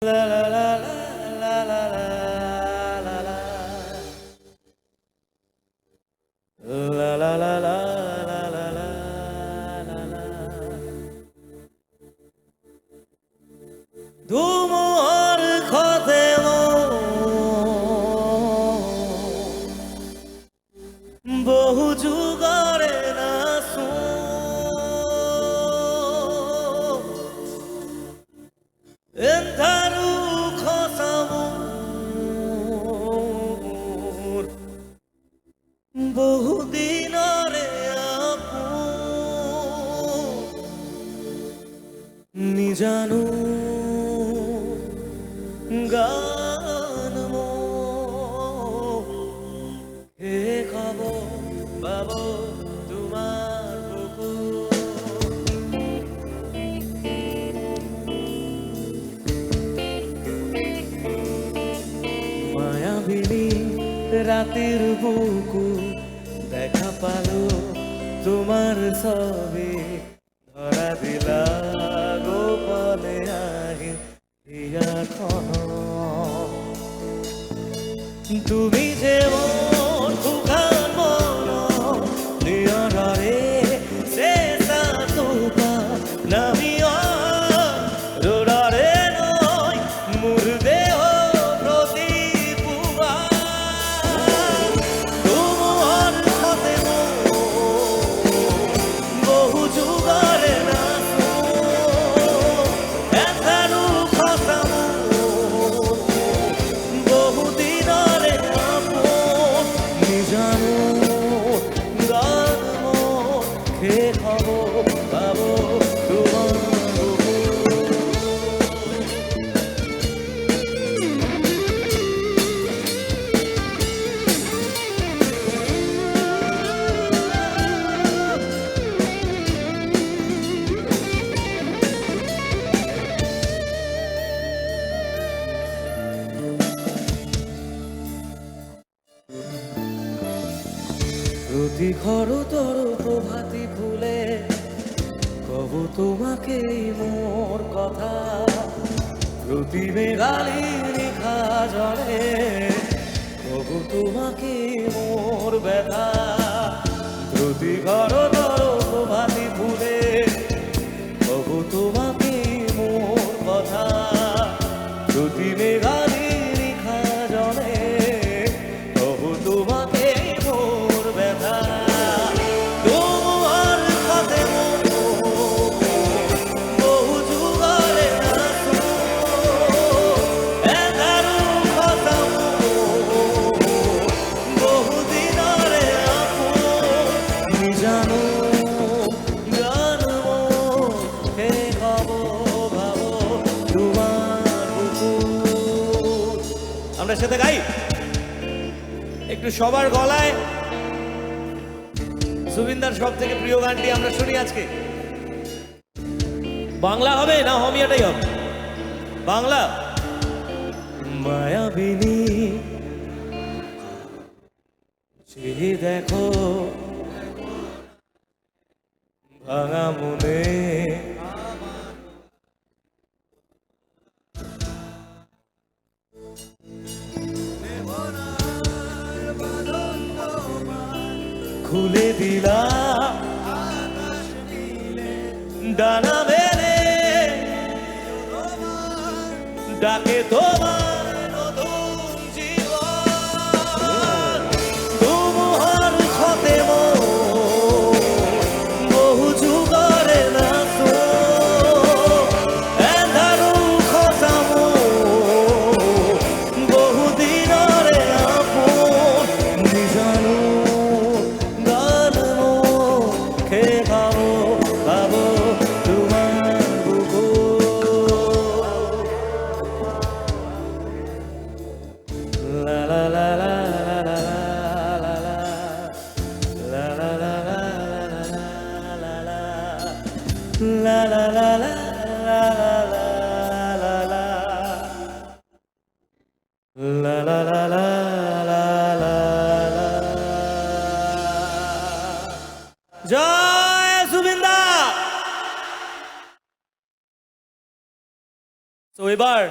La la la la la la la la la la la la তোমার খাতে বহু যুগারে না Entaru khosamur বহু দিনরে আপন নিজানু গান মো হে খাব বাবু তোমার বুকুর মায়াবিনী রাতের বুকু দেখা পালো তোমার ছবি ধরা দিলা গোপনে আহি এখন তুমি যে মোর সুখান মন নিয়নরে শেষা তোপা নামিয়া রোডারে নয় মোর দেহ প্রতি পুবা তোমার সাথে বহু যুগারে না এখানো খসাম বহু দিনরে আপন নিজানো গান মন খে খবর পাবো তোমার প্রতি ঘরতর প্রভাতী ফুলে কব তোমাকে মোর কথা প্রতি মেঘালি রেখা জলে কব তোমাকে মোর ব্যথা প্রতি ঘরতর প্রভাতী ফুলে কব তোমাকে মোর কথা প্রতি মেঘালি রেখা জলে কব তোমাকে মোর ব্যথা তোমার সাথে বহু যুগারে এগারো খসাম বহু দিনরে আপন জানো গান হে ভাবো ভাবো তোমার বুকুর আমরা সাথে গাই একটু সবার গলায় জুবিনদার সব থেকে প্রিয় গানটি আমরা শুনি আজকে বাংলা হবে না হমিয়াটাই হবে বাংলা মায়াবিনী চেয়ে দেখো ভাঙা মনে খুলে দিলা ডানা মেলে ডাকে তোমার নতুন জীবন তোমার সাথে বহু যুগারে না এন্ধারু খসাম বহু দিনরে আপন নিজানো La la la la la la la la la la la la la la জয় জুবিনদা তো এবার